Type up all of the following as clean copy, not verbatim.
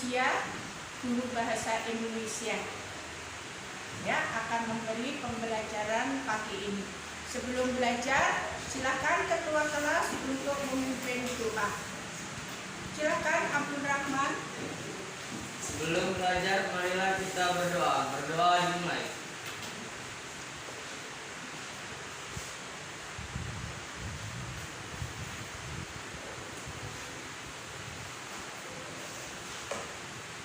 Lucia, guru bahasa Indonesia, ya, akan memberi pembelajaran pagi ini. Sebelum belajar, silakan ketua kelas untuk memimpin doa. Silakan Abdul Rahman. Sebelum belajar, marilah kita berdoa. Berdoa dimulai.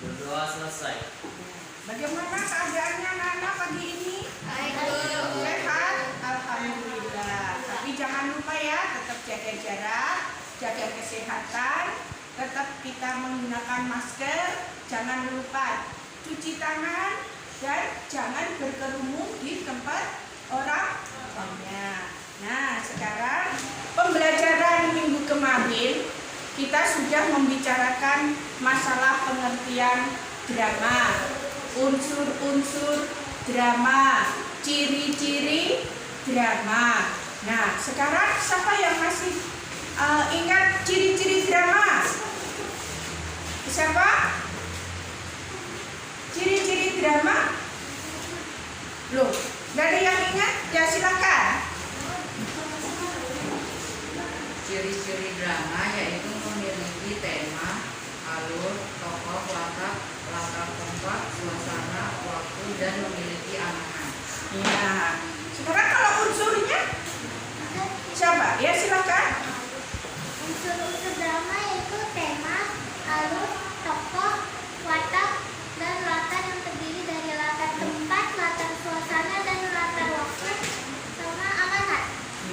Berdoa selesai. Bagaimana keadaannya anak-anak pagi ini? Sehat? Alhamdulillah. Tapi jangan lupa ya, tetap jaga jarak, jaga kesehatan, tetap kita menggunakan masker, jangan lupa cuci tangan, dan jangan berkerumun di tempat orang banyak. Nah, sekarang pembelajaran minggu kemarin kita sudah membicarakan masalah pengertian drama, unsur-unsur drama, ciri-ciri drama. Nah, sekarang siapa yang masih ingat ciri-ciri drama? Siapa? Ciri-ciri drama? Loh, gak ada yang ingat? Ya silakan. Ciri-ciri drama yaitu memiliki tema, alur, tokoh, latar tempat, suasana, waktu, dan memiliki anak-anak. Ya, sekarang kalau unsurnya siapa? Ya silakan. Unsur-unsur drama yaitu tema, alur, tokoh, watak, dan latar yang terdiri dari latar tempat, latar suasana, dan latar waktu, sama amanat.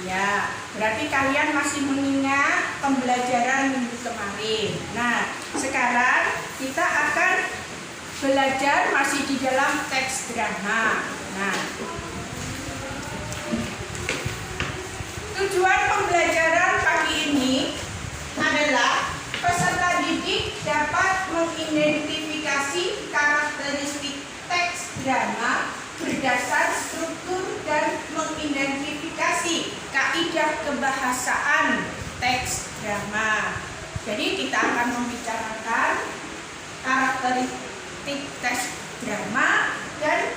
Ya, berarti kalian masih mengingat pembelajaran minggu kemarin. Nah, sekarang kita akan belajar masih di dalam teks drama. Nah, tujuan pembelajaran pagi ini adalah peserta didik dapat mengidentifikasi karakteristik teks drama berdasar struktur dan mengidentifikasi kaidah kebahasaan teks drama. Jadi kita akan membicarakan karakteristik teks drama dan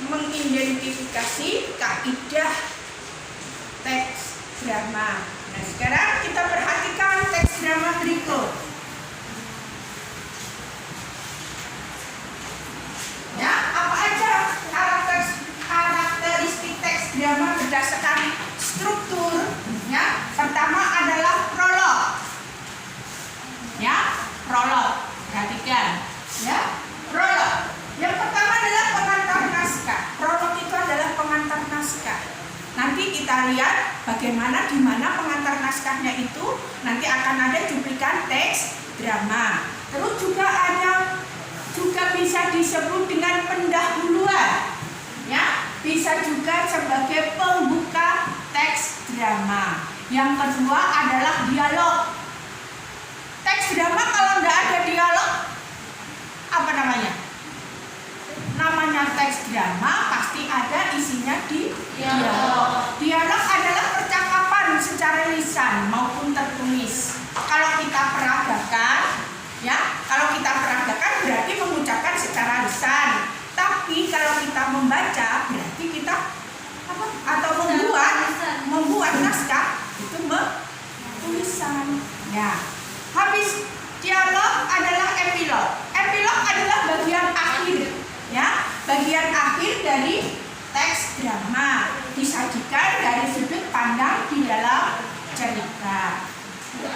mengidentifikasi kaidah teks drama. Nah, sekarang kita perhatikan teks drama berikut. Ya, apa aja karakteristik teks drama berdasarkan struktur? Ya, pertama adalah prolog. Ya, prolog. Perhatikan. Ya, prolog. Yang pertama adalah pengantar naskah. Prolog itu adalah pengantar naskah. Nanti kita lihat bagaimana di mana pengantar naskahnya itu nanti akan ada cuplikan teks drama. Terus juga bisa disebut dengan pendahuluan. Ya, bisa juga sebagai pembuka teks drama. Yang kedua adalah dialog. Teks drama kalau tidak ada dialog, apa namanya? Namanya teks drama pasti ada isinya di dialog. Dialog adalah percakapan secara lisan maupun tertulis. Kalau kita peragakan, ya, kalau kita peragakan berarti mengucapkan secara lisan. Tapi kalau kita membaca berarti kita apa? Atau membuat naskah itu tulisan. Ya. Habis dialog adalah epilog. Epilog adalah bagian akhir. Ya, bagian akhir dari teks drama disajikan dari sudut pandang di dalam cerita.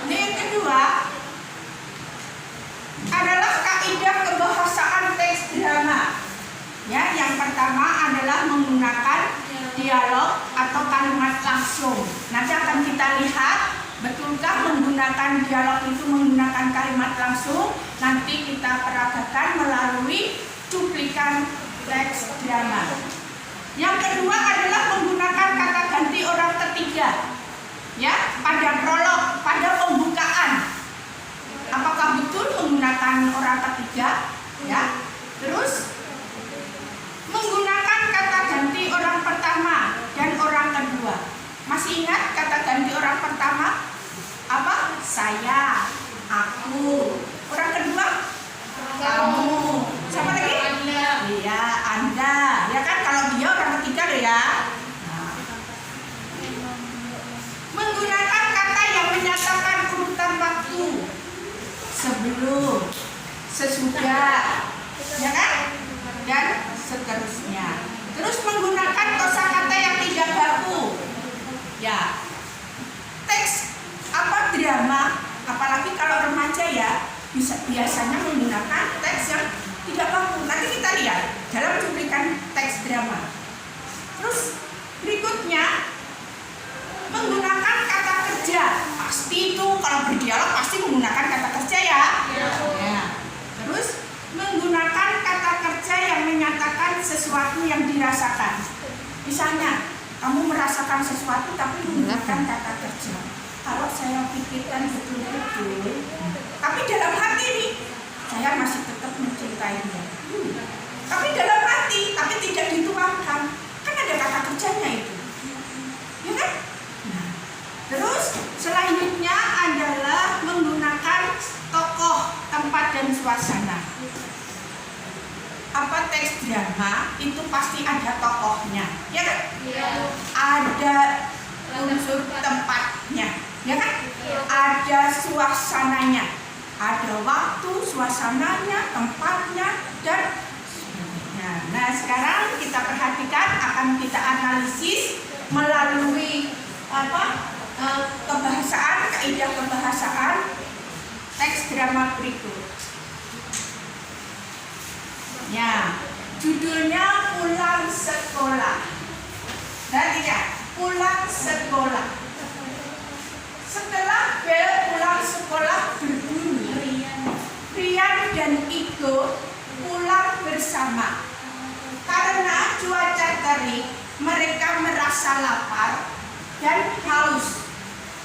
Yang kedua adalah kaidah kebahasaan teks drama. Ya, yang pertama adalah menggunakan dialog atau kalimat langsung. Nanti akan kita lihat betulkah menggunakan dialog itu menggunakan kalimat langsung. Nanti kita peragakan melalui cuplikan teks drama. Yang kedua adalah menggunakan kata ganti orang ketiga. Ya, pada prolog, pada pembukaan. Apakah betul menggunakan orang ketiga? Ya. Terus menggunakan kata ganti orang pertama dan orang kedua. Masih ingat kata ganti orang pertama? Apa? Saya, aku. Orang kedua? sesudah, ya kan? Dan seterusnya. Terus menggunakan kosakata yang tidak baku. Ya. Teks drama, apalagi kalau remaja ya, biasanya menggunakan teks yang tidak baku. Nanti kita lihat dalam cuplikan teks drama. Terus berikutnya menggunakan kata kerja. Pasti itu kalau berdialog pasti menggunakan kata kerja ya. Ya. Terus menggunakan kata kerja yang menyatakan sesuatu yang dirasakan. Misalnya, kamu merasakan sesuatu tapi menggunakan kata kerja. Kalau saya pikirkan betul-betul, tapi dalam hati nih, saya masih tetap mencintainya. Tapi dalam hati, tapi tidak dituangkan. Kan ada kata kerjanya itu. Ya kan? Nah, terus selanjutnya adalah menggunakan tokoh, tempat, dan suasana. Apa teks drama itu pasti ada tokohnya, ya kan? Iya. Ada unsur tempatnya, ya kan? Ada suasananya, ada waktu, suasananya, tempatnya, dan sebagainya. Nah, sekarang kita perhatikan, akan kita analisis melalui kebahasaan, kaidah kebahasaan teks drama berikut. Ya, judulnya Pulang Sekolah. Perhatikan, pulang sekolah. Setelah bel pulang sekolah berbunyi, Rian dan Igo pulang bersama. Karena cuaca terik, mereka merasa lapar dan haus.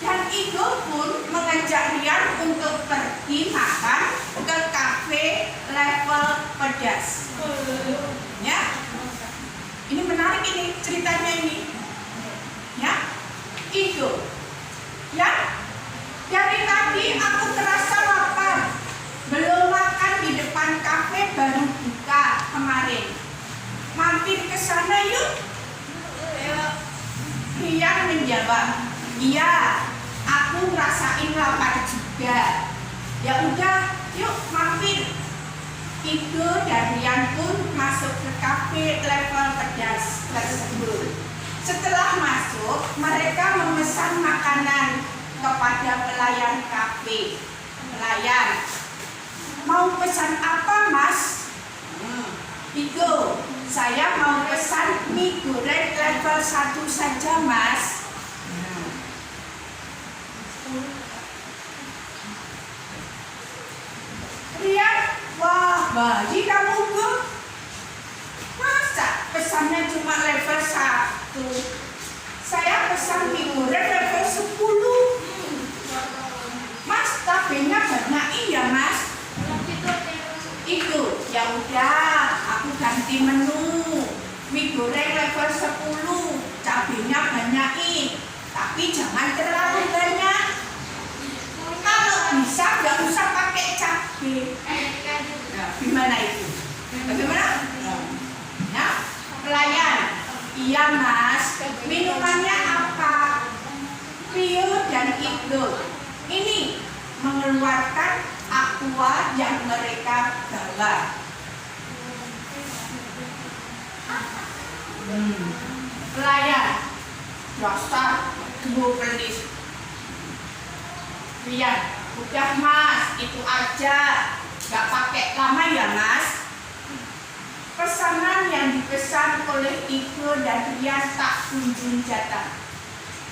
Dan Igo pun mengajak Rian untuk pergi makan ke kafe level pedas. Ya, ini menarik ini ceritanya ini. Ya, Igo. Ya, dari tadi aku terasa lapar. Belum makan di depan kafe baru buka kemarin. Mampir ke sana yuk. Rian menjawab, iya, aku ngerasain lapar juga. Ya udah, yuk mampir. Igo dan Rian pun masuk ke kafe level pedas tersebut. Setelah masuk, mereka memesan makanan kepada pelayan kafe. Pelayan, mau pesan apa mas? Igo, saya mau pesan mie goreng level 1 saja mas. Rian, wah bayi kamu Bu. Masa pesannya cuma level 1? Saya pesan mie goreng level 10. Mas, tabenya banyak iya mas. Itu, ya udah, aku ganti menu. Mie goreng level 10, cabenya banyakin, tapi jangan terlalu banyak. Kalau bisa nggak usah pakai cabai. Nah, gimana itu? Bagaimana? Nah, pelayan, iya mas. Minumannya apa? Rio dan Igo. Ini mengeluarkan aqua yang mereka bawa. Pelayan, dasar dua pelis. Rian, udah mas, itu aja, gak pakai lama ya mas. Pesanan yang dipesan oleh Igo dan Rian tak kunjung datang.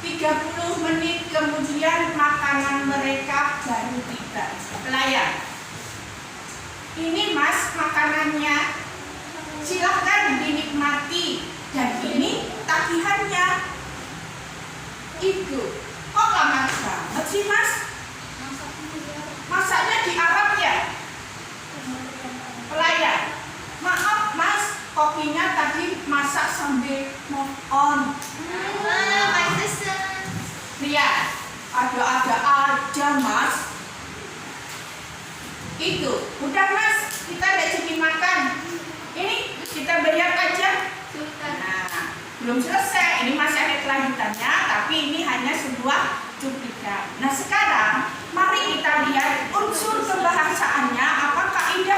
30 menit kemudian makanan mereka baru tiba. Pelayan, ini mas makanannya, silahkan dinikmati. Dan ini tagihannya. Igo, kok lama banget sih mas? Masaknya di Arab ya? Pelayan, maaf mas, kopinya tadi masak sambil move on. Lihat, ada-ada aja mas. Itu, udah mas, kita udah jadi makan. Ini kita bayar aja. Nah, belum selesai, ini masih ada kelanjutannya, tapi ini hanya sebuah cuplikan. Nah sekarang, mari kita lihat unsur kebahasaannya, apa kaidah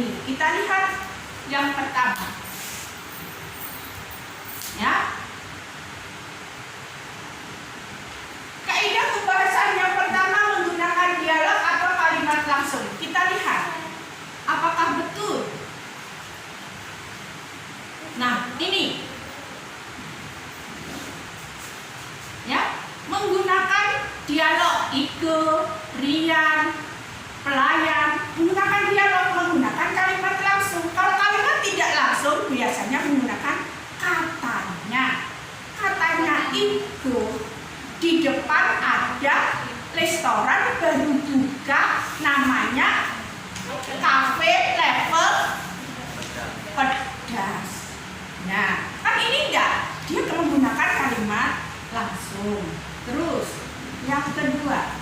ini. Kita lihat yang pertama. Ya. Kaidah pembahasan yang pertama menggunakan dialog atau kalimat langsung. Kita lihat apakah betul. Nah, ini. Ya, menggunakan dialog Ike, Rian, pelayan, menggunakan dialog, menggunakan kalimat langsung. Kalau kalimat tidak langsung biasanya menggunakan katanya. Katanya itu di depan ada restoran baru buka, namanya Cafe Level Pedas. Nah, kan ini enggak, dia menggunakan kalimat langsung. Terus yang kedua,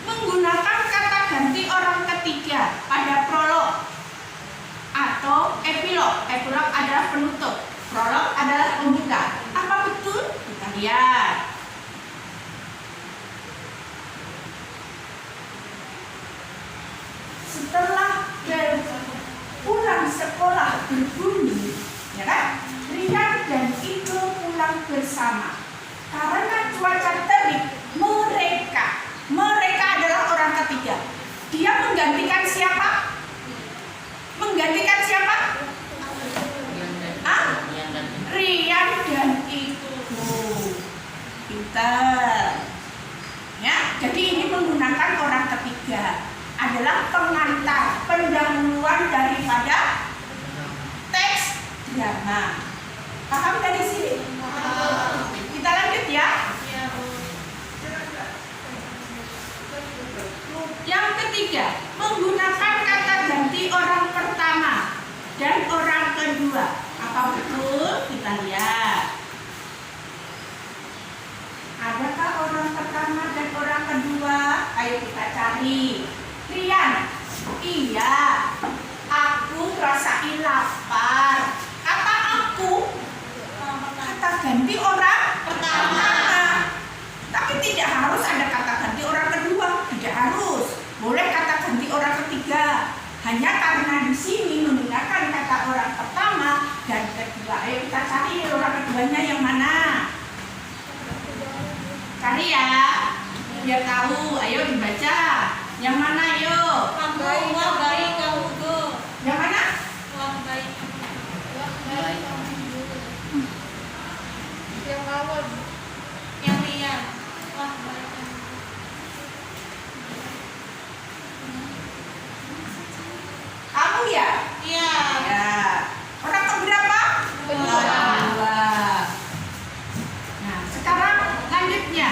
menggunakan kata ganti orang ketiga pada prolog atau epilog. Epilog adalah penutup, prolog adalah pembuka. Apa betul? Kita lihat. Setelah pulang sekolah berbunyi, ya kan? Rian dan Ike pulang bersama. Karena cuaca terik, mereka adalah orang ketiga. Dia menggantikan siapa? Menggantikan siapa? Rian dan Ike. Pintar. Ya, jadi ini menggunakan orang ketiga. Adalah pengantar, pendahuluan daripada teks drama. Paham dari sini? Kita lanjut ya. Yang ketiga, menggunakan kata ganti orang pertama dan orang kedua. Apa betul? Kita lihat. Adakah orang pertama dan orang kedua? Ayo kita cari. Rian, iya, aku rasain lapar. Kata aku, kata ganti orang pertama. Tapi tidak harus ada kata ganti orang kedua, tidak harus. Boleh kata ganti orang ketiga. Hanya karena di sini menggunakan kata orang pertama dan kedua. Ayo kita cari orang keduanya yang mana. Cari ya, biar tahu. Ayo dibaca. Yang mana yuk? Wah baik kamu tuh. Yang mana? Wah baik. Baik. Yang awal. Yang Rian. Wah baik. Kamu ya? Iya. Ya. Orang keberapa? Kedua. Nah, sekarang lanjutnya.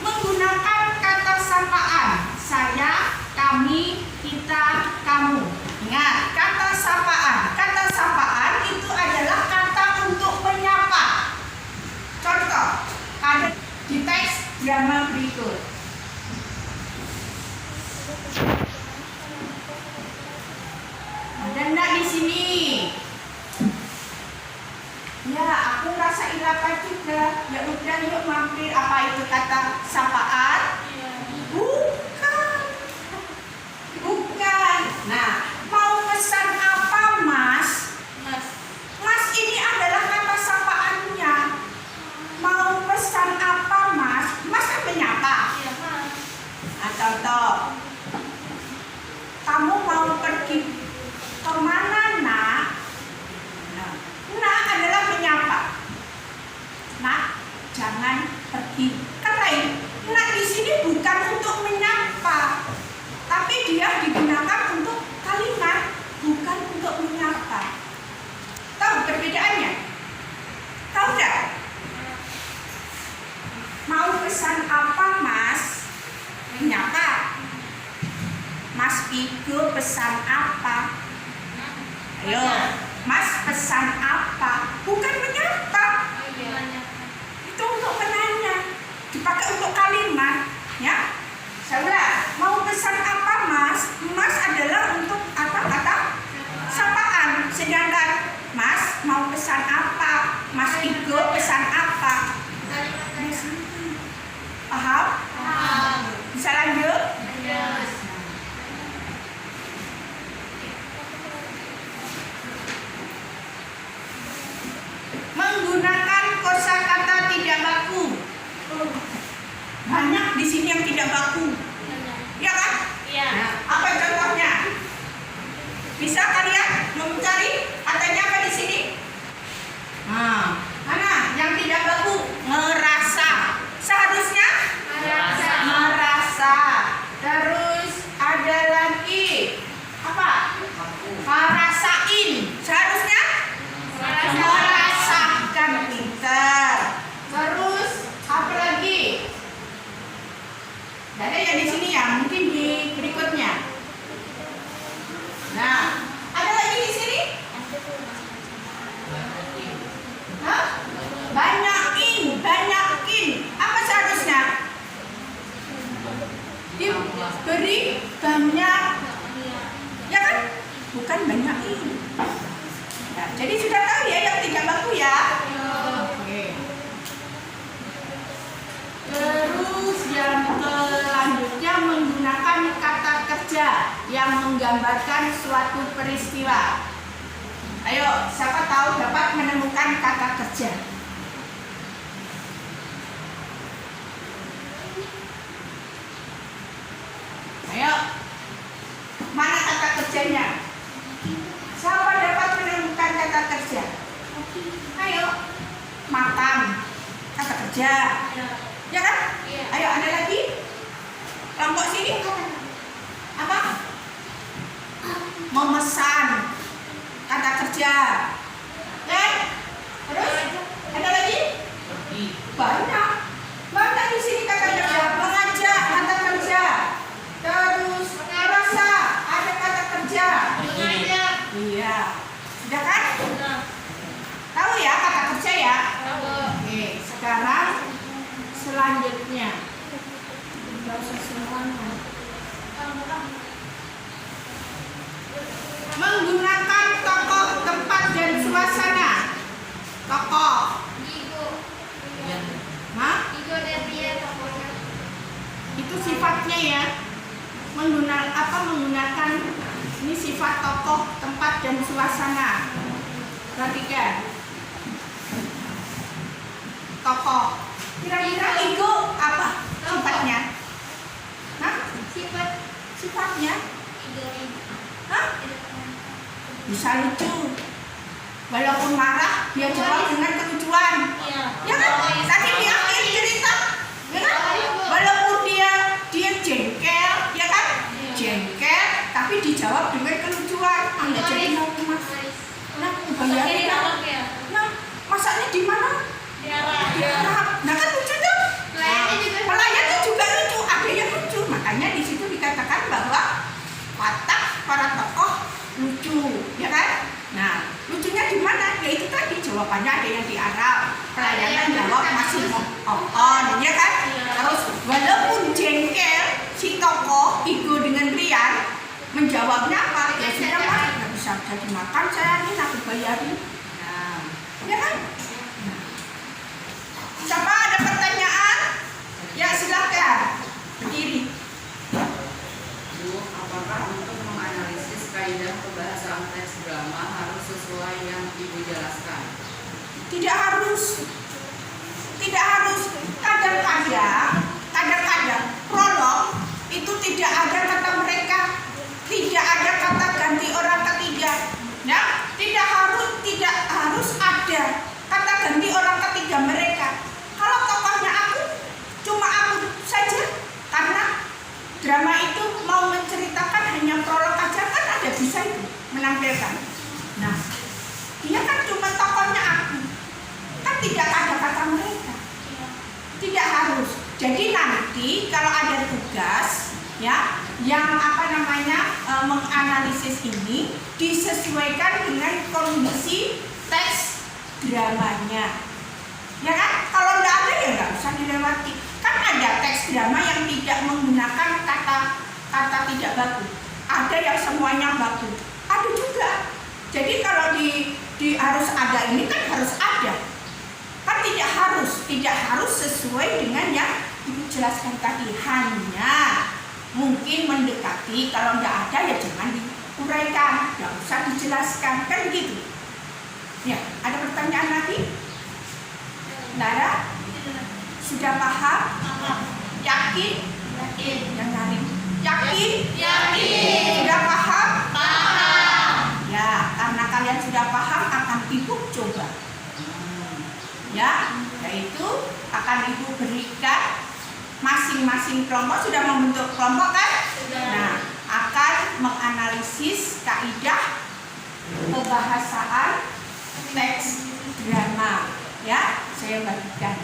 Menggunakan kata sapaan. Saya, kami, kita, kamu. Ingat, kata sapaan. Kata sapaan itu adalah kata untuk menyapa. Contoh, ada di teks drama berikut. Ada enggak di sini? Ya, aku merasa lapar juga. Ya udah, yuk mampir. Apa itu kata sapaan? Bukan. Bukan. Nah, mau pesan apa, Mas? Mas. Mas ini adalah kata sapaannya. Mau pesan apa, Mas? Mas kan menyapa. Iya mas. Nah, contoh. Kamu mau pergi kemana, Nak? Nah, Nak adalah menyapa. Nak, jangan pergi. Kata Nak di sini bukan untuk menyapa, tapi dia digunakan untuk kalimat, bukan untuk menyapa. Tahu perbedaannya? Tahu nggak? Mau pesan apa, Mas? Menyapa. Mas Ike pesan apa? Ayo, Mas pesan apa? Bukan menyapa. Itu untuk menanya. Dipakai untuk kalimat, ya. Saya mau pesan apa, Mas? Mas adalah untuk apa? Kata sapaan. Sedangkan Mas mau pesan apa? Mas Ike pesan apa? Paham? Bisa lanjut? Bisa kalian mencari katanya apa di sini? Nah, mana yang tidak baku? Merasa. Seharusnya merasa. Terus ada lagi apa? Merasain. Seharusnya merasakan. Pintar. Terus apa lagi? Ada yang di sini ya, mungkin di berikutnya. Nah, ada lagi di sini? Hah? Banyakin. Apa seharusnya? Diberi banyak. Ya kan? Bukan banyakin. Nah, jadi sudah tahu ya yang tidak baku ya? Oke. Terus yang selanjutnya menggunakan kata kerja yang menggambarkan suatu peristiwa. Ayo, siapa tahu dapat menemukan kata kerja? Ayo, mana kata kerjanya? Siapa dapat menemukan kata kerja? Ayo, makan, kata kerja. Ya kan? Ayo, ada lagi? Kelompok sini. Apa? Memesan, kata kerja. Terus ada lagi? Banyak di sini kata kerja. Mengajak, kata kerja. Terus merasa, ada kata kerja. Iya. Sudah kan? Tahu ya kata kerja ya? Oke, sekarang selanjutnya. Menggunakan tokoh, tempat, dan suasana. Tokoh. Hah? Itu sifatnya ya. Menggunakan ini sifat tokoh, tempat, dan suasana. Perhatikan. Tokoh. Kira-kira Igo apa sifatnya? Hah? Sifatnya? Hah? Bisa lucu. Walaupun marah, dia jawab dengan kelucuan. Ya kan? Tadi di akhir cerita, ya kan? Walaupun dia jengkel, ya kan? Jengkel, tapi dijawab dengan kelucuan. Anda jadi mau mas. Nah, bayangin kan? Nah, masaknya di mana? Di Arab. Nah kan lucu tuh. Pelayannya juga lucu. Ada yang lucu. Makanya di situ dikatakan bahwa watak para tokoh lucu, ya kan? Nah, lucunya di mana? Ya itu tadi jawabannya ada yang di Arab. Pelayanan jawab masih on, ya kan? Terus walaupun jengkel, si tokoh Igo dengan Rian menjawabnya apa? Ya sudah mas, nggak bisa jadi makan saya ini aku bayarin. Nah, ya kan? Siapa ada pertanyaan? Ya silakan berdiri. Apakah untuk menganalisis kaidah pembahasan teks drama harus sesuai yang Ibu jelaskan? Tidak harus. Kadang-kadang prolog itu tidak ada kata mereka, tidak ada kata ganti orang ketiga. Ya, tidak harus ada kata ganti orang ketiga mereka. Kalau tokohnya cuma aku saja, karena drama itu mau menceritakan hanya prolog aja kan ada bisa itu menampilkan. Nah, dia kan cuma tokohnya aku, kan tidak ada kata mereka. Tidak harus. Jadi nanti kalau ada tugas, ya, yang menganalisis ini disesuaikan dengan kondisi teks dramanya. Ya kan? Kalau nggak ada ya nggak usah dilewati. Kan ada teks drama yang tidak menggunakan kata tidak baku. Ada yang semuanya baku. Ada juga. Jadi kalau di harus ada ini kan harus ada. Kan tidak harus sesuai dengan yang Ibu jelaskan tadi. Hanya mungkin mendekati. Kalau nggak ada ya jangan diuraikan, nggak usah dijelaskan, kan begitu. Ya, ada pertanyaan lagi? Lara? Sudah paham? Yakin? Yang lain. Yakin? Sudah paham? kalian sudah paham akan Ibu coba. Ya, yaitu akan Ibu berikan masing-masing kelompok sudah membentuk kelompok kan? Nah, akan menganalisis kaidah kebahasaan teks drama. Ya, saya bagikan.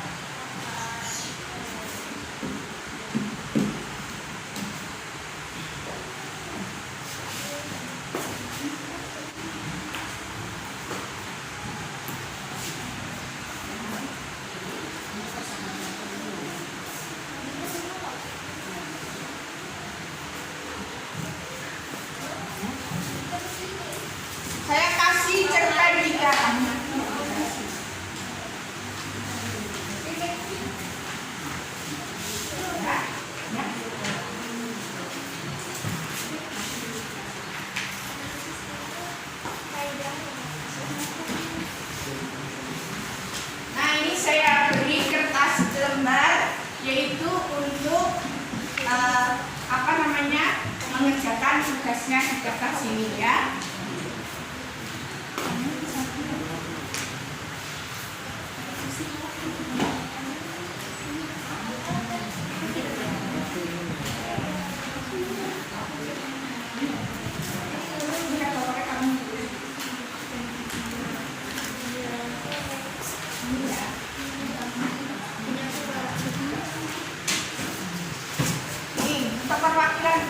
Saya kasih cerpen 3. Ya, ya. Nah, ini saya beri kertas lembar yaitu untuk mengerjakan tugasnya di kertas ini ya. Nih, untuk perwakilan.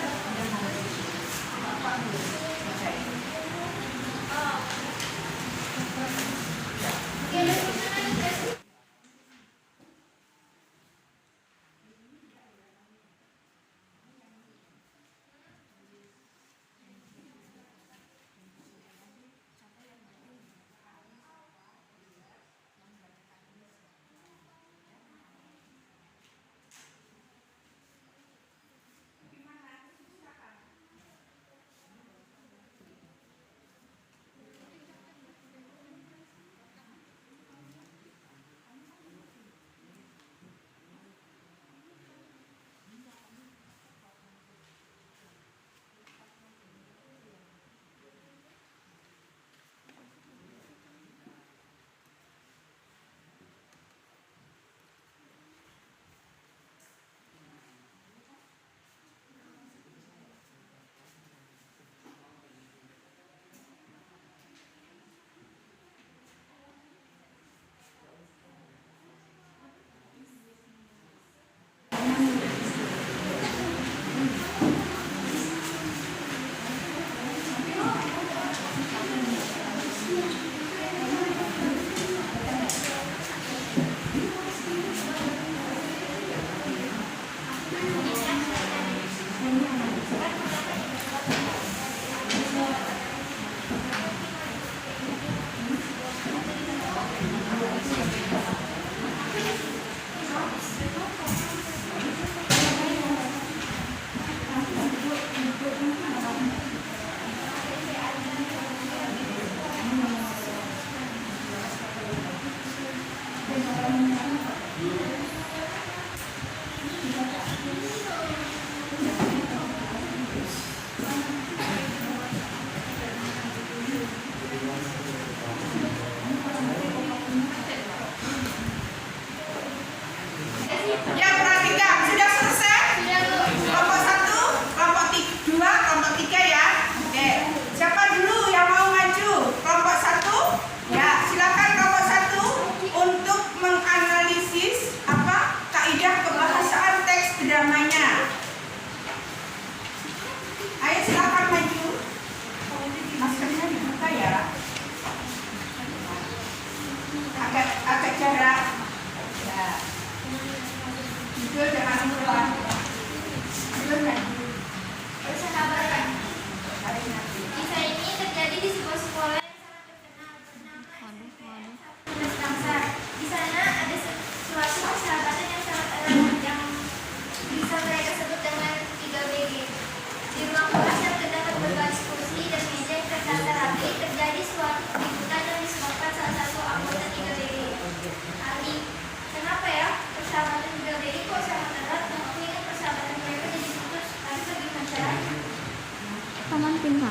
Taman Pintar.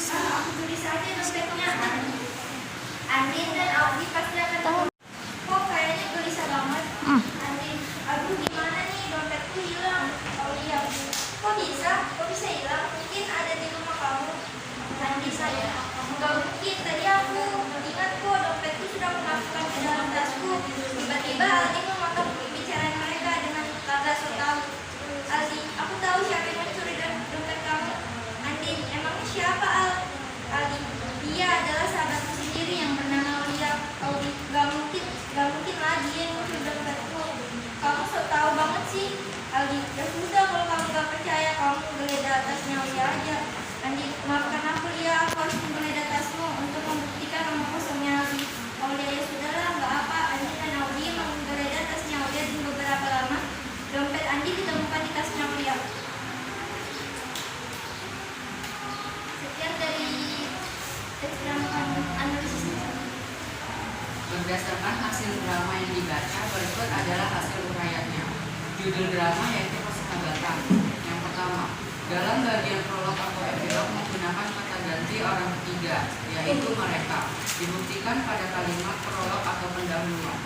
Aku tulis aja dompetnya. Andin dan Audi pasti akan Tahu. kok kayaknya gelisah banget. Andin, aduh gimana nih dompetku hilang. Aulia, kok bisa hilang? Mungkin ada di rumah kamu. Andin, saya nggak mungkin. Tadi aku ingat kok dompetku sudah aku masukkan ke dalam tasku. Tiba-tiba Aldi memotong pembicaraan mereka dengan kata so tahu. Aldi, aku tahu siapa yang mencuri dompet kamu. Andin, emangnya siapa Aldi? Dia adalah sahabatku sendiri yang bernama Aulia. Audi, gak mungkin lagi yang mencuri dompetku. Kamu so tahu banget sih. Aldi, ya sudah kalau kamu gak percaya kamu geledah tasnya Aulia aja. Andin, maafkan aku Lia, aku harus menggeledah tasmu untuk membuktikan nomor kosongnya Aldi. Aulia, ya sudahlah, gak apa. Andin dan Audi menggeledah tasnya Aulia dan beberapa lama dompet Andin ditemukan di tasnya Aulia. Sekian dari teks drama analisisnya. Berdasarkan hasil drama yang dibaca, berikut adalah hasil uraiannya. Judul drama yaitu Persahabatan. Yang pertama, dalam bagian prolog atau epilog menggunakan kata ganti orang ketiga, yaitu mereka. Dibuktikan pada kalimat prolog atau pendahuluan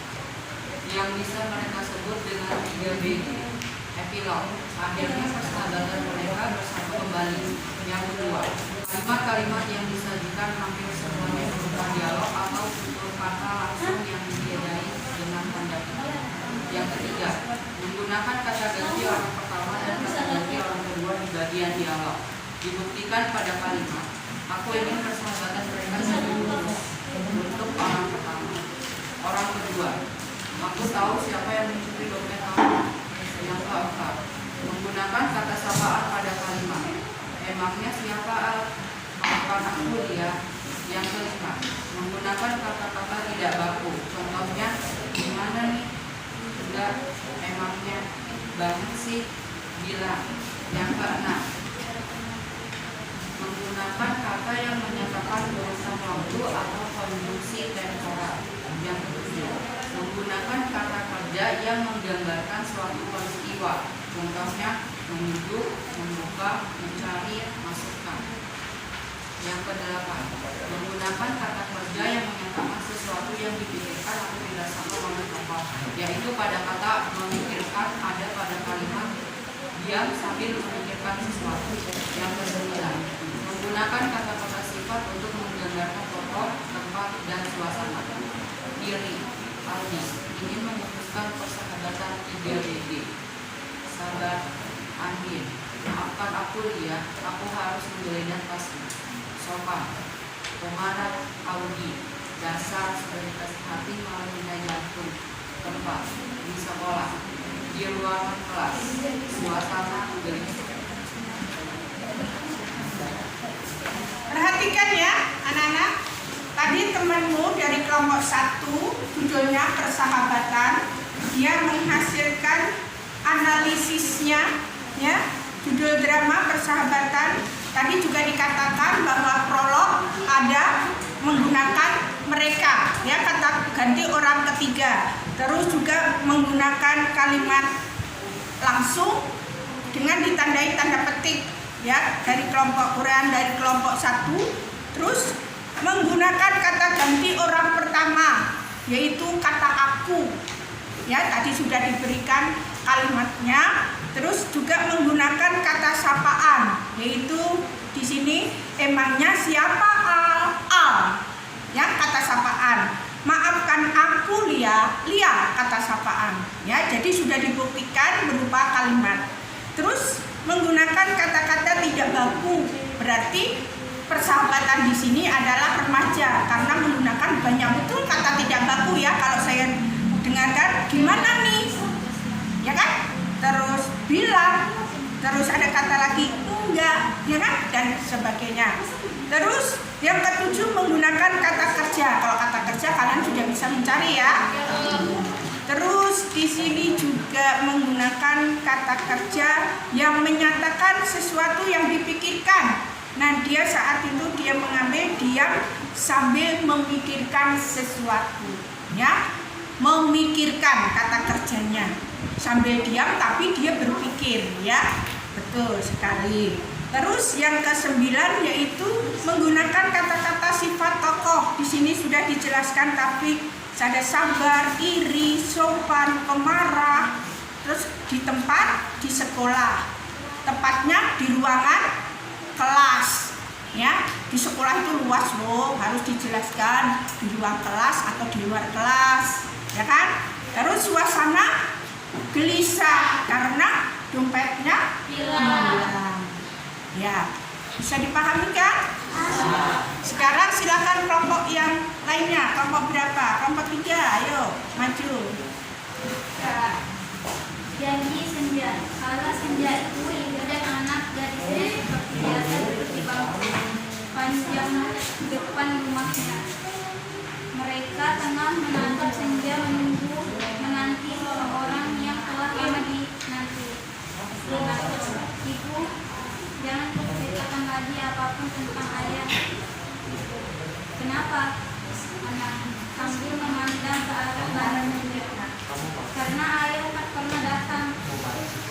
yang bisa mereka sebut dengan 3BG. Epilog, akhirnya persahabatan mereka bersatu kembali. Yang kedua, kalimat-kalimat yang disajikan hampir semuanya berupa dialog atau tutur kata langsung yang ditiadai dengan tanda kutip. Yang ketiga, menggunakan kata ganti orang pertama dan kata ganti orang kedua di bagian dialog. Dibuktikan pada kalimat, aku ingin persahabatan mereka jadi lurus. Untuk orang pertama. Orang kedua, aku tahu siapa yang mencuri dompet kamu. Yang keempat, menggunakan kata sapaan pada kalimat. Emangnya siapa maafkan aku Lia. Yang kelima, menggunakan kata-kata tidak baku. Contohnya, gimana nih? Enggak, emangnya banget sih bilang. Yang keenam, menggunakan kata yang menyatakan urusan waktu atau konjungsi temporal. Yang ketujuh, menggunakan kata kerja yang menggambarkan suatu peristiwa. Contohnya, menunjuk, membuka, mencari, masukkan. Yang kedelapan, menggunakan kata kerja yang menyatakan sesuatu yang dipikirkan atau dirasakan oleh tokoh, yaitu pada kata memikirkan ada pada kalimat diam sambil memikirkan sesuatu. Yang kesembilan, menggunakan kata-kata sifat untuk menggambarkan tokoh, tempat, dan suasana. Diri, Aldi, ingin memutuskan persahabatan 3BG. Sabar, Andin, maafkan aku Lia, aku harus menggeledah tasmu. Sopan, pemarah, Audi, dasar solidaritas hati melalui jantung. Tempat, di sekolah, di ruangan kelas, suasana gelisah. Perhatikan ya anak-anak. Tadi temanmu dari kelompok 1, judulnya Persahabatan, dia menghasilkan analisisnya ya. Judul drama Persahabatan. Tadi juga dikatakan bahwa prolog ada menggunakan mereka ya, kata ganti orang ketiga. Terus juga menggunakan kalimat langsung dengan ditandai tanda petik ya, dari kelompok uraian dari kelompok 1. Terus menggunakan kata ganti orang pertama, yaitu kata aku ya, tadi sudah diberikan kalimatnya. Terus juga menggunakan kata sapaan, yaitu di sini emangnya siapa Al ya, kata sapaan. Maafkan aku Lia kata sapaan ya. Jadi sudah dibuktikan berupa kalimat. Terus menggunakan kata-kata tidak baku, berarti persahabatan di sini adalah remaja karena menggunakan banyak betul kata tidak baku ya. Kalau saya dengarkan gimana nih ya kan, terus bilang, terus ada kata lagi enggak ya kan, dan sebagainya. Terus yang ketujuh menggunakan kata kerja. Kalau kata kerja kalian sudah bisa mencari ya. Terus di sini juga menggunakan kata kerja yang menyatakan sesuatu yang dipikirkan. Nah, dia saat itu dia mengambil diam sambil memikirkan sesuatu ya. Memikirkan kata kerjanya. Sambil diam tapi dia berpikir ya. Betul. Betul sekali. Terus yang ke-9 yaitu menggunakan kata-kata sifat tokoh. Di sini sudah dijelaskan, tapi ada sabar, iri, sopan, pemarah. Terus di tempat, di sekolah. Tepatnya di ruangan kelas. Ya, di sekolah itu luas loh, harus dijelaskan di ruang kelas atau di luar kelas, ya kan? Terus suasana gelisah karena dompetnya hilang. Ya, bisa dipahami kan? Sekarang silakan kelompok yang lainnya. Kelompok berapa? Kelompok 3, ayo maju. Janji senja. Kala senja itu ibu dan anak gadisnya seperti biasa duduk di bangku panjang depan rumahnya. Mereka tengah menatap senja menanti seseorang yang telah lama dinanti. Ibu, jangan ceritakan lagi apapun tentang ayah. Kenapa? Anak sambil memandang ke arah barat senja. Karena ayah tak pernah datang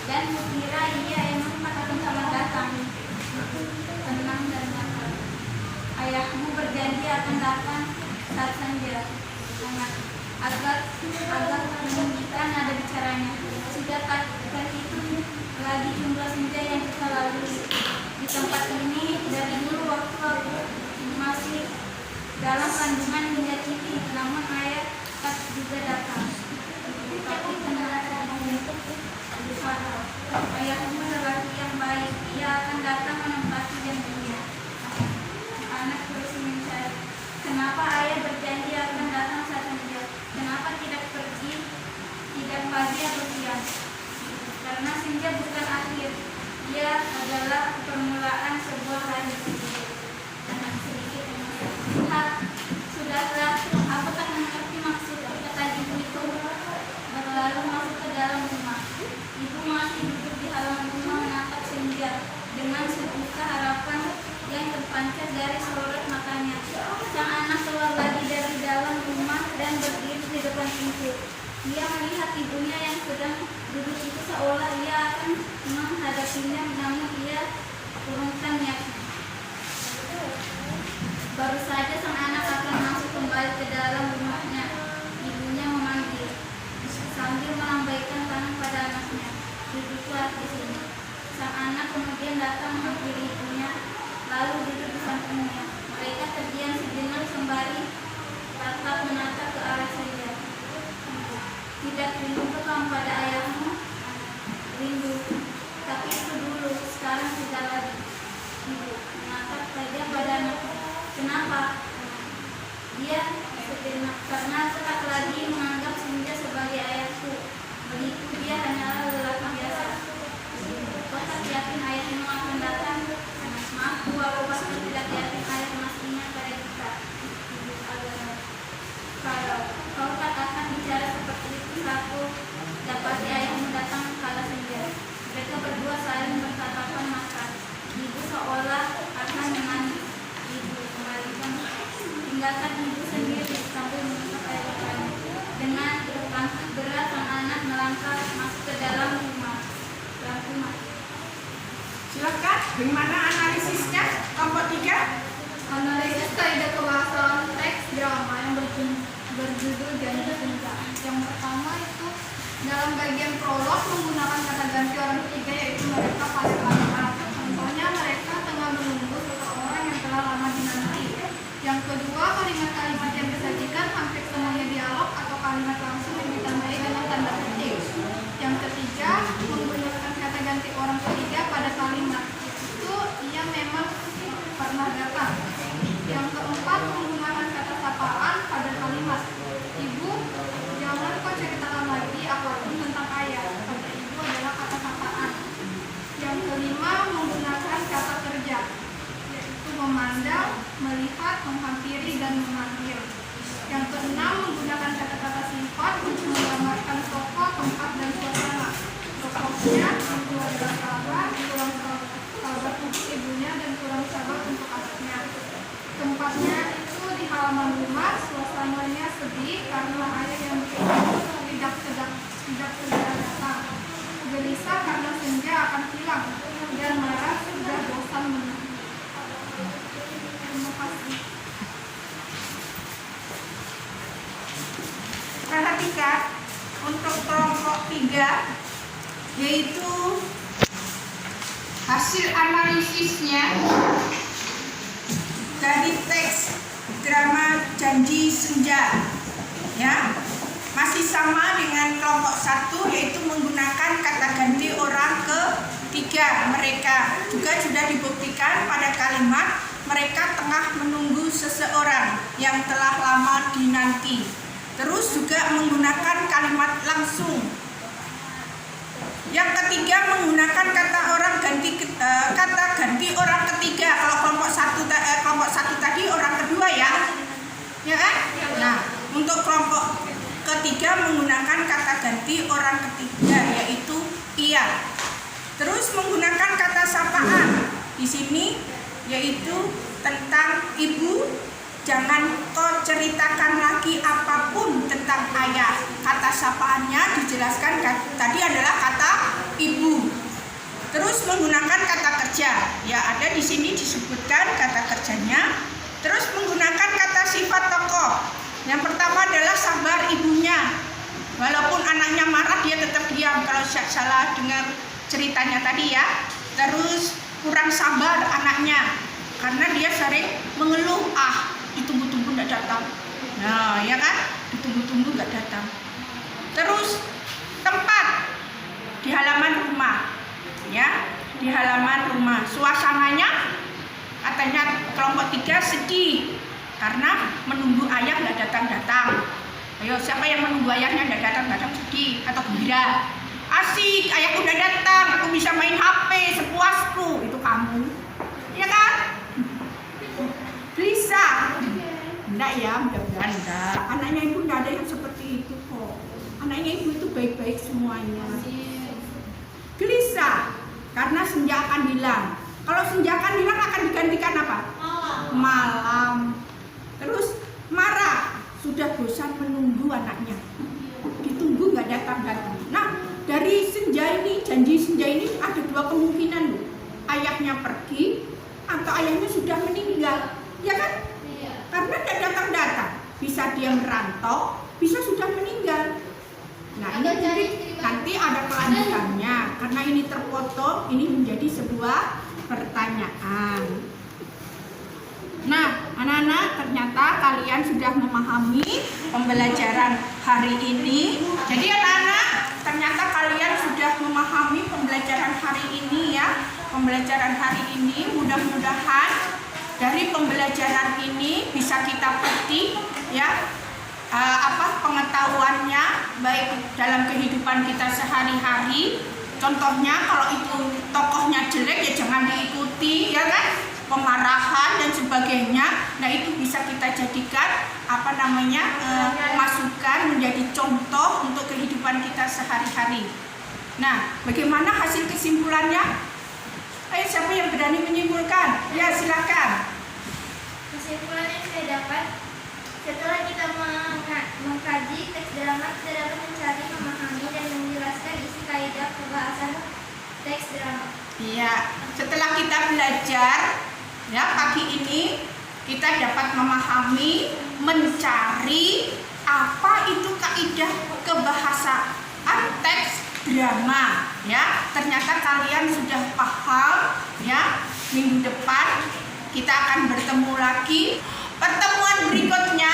dan kukira ia emang tak akan pernah datang. Tenang dan tenang. Ayahmu berjanji akan datang saat senja. Anak agak menyembunyikan nada bicaranya. Sudah tak terhitung lagi jumlah senja yang kita lalui di tempat ini dari dulu waktu aku masih dalam kandungan hingga kini. Namun ayah tak juga datang. Tapi tenang, ayahmu lelaki yang baik. Ia akan datang menempati janjinya. Anak terus mencari. Kenapa ayah berjanji akan datang saat senja? Kenapa tidak pergi, tidak pagi atau siang? Karena senja bukan akhir. Ia adalah permulaan sebuah hari. Anak sedikit emosi. Sudahlah, aku tak mengerti maksud kata ibu itu. Berlalu masuk ke dalam rumah. Ibu masih duduk di halaman rumah menatap senja dengan sejuta harapan yang terpancar dari sorot matanya. Sang anak keluar lagi dari dalam rumah dan berdiri di depan pintu. Dia melihat ibunya yang sedang duduk itu seolah ia akan menghadapinya, namun ia turunkan niatnya. Baru saja sang anak akan masuk kembali ke dalam rumahnya, ibunya memanggil sambil melambaikan tangan pada anaknya. Duduklah di sini. Sang anak kemudian datang menghampiri ibunya, lalu duduk di sampingnya. Mereka terdiam sejenak sembari tatap menatap ke arah senja. Tidak rindu kamu pada ayahmu? Rindu, tapi itu dulu, sekarang tidak lagi. Ibu menatap saja pada anaknya. Kenapa? Dia sejenak, karena aku tak lagi menganggap senja sebagai ayahku. Begitu dia hanyalah lelaki biasa. Kau tak yakin ayahmu akan datang? Maaf Bu, aku pasti tidak yakin ayah masih ingat pada kita. Ibu agak. Kalau kau katakan bicara seperti itu, aku dapati ayahmu datang kala senja. Mereka berdua saling bertatapan mata. Ibu seolah akan menangis. Ibu kembalikan. Tinggalkan ibu sendiri sambil menutup air matanya. Dengan langkah berat sang anak melangkah masuk ke dalam rumah. Silakan, bagaimana analisisnya? Kelompok 3. Analisis kaidah kebahasaan teks drama yang berjudul Janji Senja. Yang pertama itu dalam bagian prolog menggunakan kata ganti orang ketiga, yaitu mereka pada kalimat. Contohnya mereka tengah menunggu seseorang yang telah lama dinanti. Yang kedua, kalimat-kalimat yang disajikan hampir semuanya dialog atau kalimat langsung yang ditandai dengan tanda petik. Yang ketiga, menggunakan kata ganti orang ketiga pada kalimat. Itu ia memang pernah datang. Yang keempat, menggunakan kata sapaan pada kalimat. Ibu, jangan kau ceritakan lagi apapun tentang ayah. Pada ibu adalah kata sapaan. Yang kelima, menggunakan kata kerja, yaitu memandang, melihat, menghampiri, dan memanggil. Yang keenam, menggunakan kata-kata sifat untuk menggambarkan tokoh, tempat, dan suasana. Tokohnya itu adalah sahabat, kurang sahabat untuk ibunya, dan kurang sahabat untuk anaknya. Tempatnya itu di halaman rumah, suasananya sedih karena ayah yang tidak segera datang. Gelisah karena senja akan hilang, dan marah sudah bosan menunggu. Terima kasih. Perhatikan untuk kelompok 3, yaitu hasil analisisnya dari teks drama Janji Senja, ya, masih sama dengan kelompok 1, yaitu menggunakan kata ganti orang ketiga. Mereka juga sudah dibuktikan pada kalimat mereka tengah menunggu seseorang yang telah lama dinanti. Terus juga menggunakan kalimat langsung. Yang ketiga menggunakan kata ganti orang ketiga. Kalau kelompok satu tadi orang kedua, ya kan? Nah, untuk kelompok ketiga menggunakan kata ganti orang ketiga, yaitu ia. Terus menggunakan kata sapaan di sini, yaitu tentang ibu. Jangan kau ceritakan lagi apapun tentang ayah. Kata sapaannya dijelaskan tadi adalah kata ibu. Terus menggunakan kata kerja, ya ada di sini disebutkan kata kerjanya. Terus menggunakan kata sifat tokoh. Yang pertama adalah sabar ibunya. Walaupun anaknya marah, dia tetap diam kalau salah dengar ceritanya tadi, ya. Terus kurang sabar anaknya karena dia sering mengeluh, ditunggu-tunggu nggak datang. Nah, ya kan? Ditunggu-tunggu nggak datang. Terus tempat di halaman rumah, ya, di halaman rumah. Suasananya katanya kelompok 3 sedih karena menunggu ayah nggak datang-datang. Ayo, siapa yang menunggu ayahnya nggak datang-datang sedih atau gembira? Asik, ayahku udah datang, aku bisa main HP sepuasku. Itu kamu, ya kan? Bisa. Enggak ya, mudah-mudahan enggak. Anaknya ibu enggak ada yang seperti itu kok. Anaknya ibu itu baik-baik semuanya. Gelisah karena senja akan hilang. Kalau senja akan hilang akan digantikan apa? Malam. Terus marah, sudah bosan menunggu anaknya. Ditunggu nggak datang-datang. Nah, dari senja ini, janji senja ini ada 2 kemungkinan loh. Ayahnya pergi atau ayahnya sudah meninggal. Ya kan? Karena tidak datang-datang. Bisa dia merantau, bisa sudah meninggal. Nah, ini nanti ada kelanjutannya. Karena ini terfoto, ini menjadi sebuah pertanyaan. Nah, anak-anak, ternyata kalian sudah memahami pembelajaran hari ini. Jadi anak-anak, ternyata kalian sudah memahami pembelajaran hari ini, ya. Pembelajaran hari ini mudah-mudahan dari pembelajaran ini bisa kita petik, ya, pengetahuannya baik dalam kehidupan kita sehari-hari. Contohnya kalau itu tokohnya jelek, ya jangan diikuti, ya kan? Pemarahan dan sebagainya. Nah, itu bisa kita jadikan masukan menjadi contoh untuk kehidupan kita sehari-hari. Nah, bagaimana hasil kesimpulannya? Ayo, siapa yang berani menyimpulkan? Ya, silakan. Kesimpulan yang saya dapat, setelah kita mengkaji teks drama, kita dapat mencari, memahami, dan menjelaskan isi kaidah pembahasan teks drama. Iya, setelah kita belajar, ya, pagi ini kita dapat memahami, mencari apa itu kaidah kebahasaan teks drama, ya. Ternyata kalian sudah paham, ya. Minggu depan kita akan bertemu lagi. Pertemuan berikutnya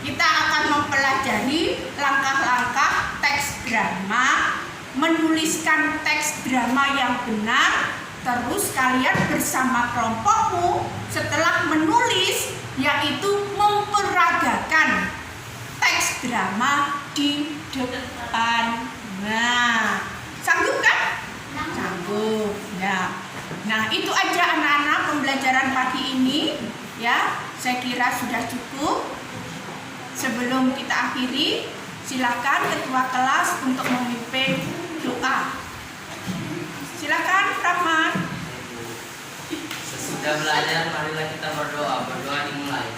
kita akan mempelajari langkah-langkah teks drama, menuliskan teks drama yang benar. Terus kalian bersama kelompokmu setelah menulis, yaitu memperagakan teks drama di depan. Nah, sanggup kan? Sanggup. Ya. Nah, itu aja anak-anak pembelajaran pagi ini, ya. Saya kira sudah cukup. Sebelum kita akhiri, silakan ketua kelas untuk memimpin doa. Silakan, Rahman. Sesudah belajar, marilah kita berdoa. Berdoa dimulai.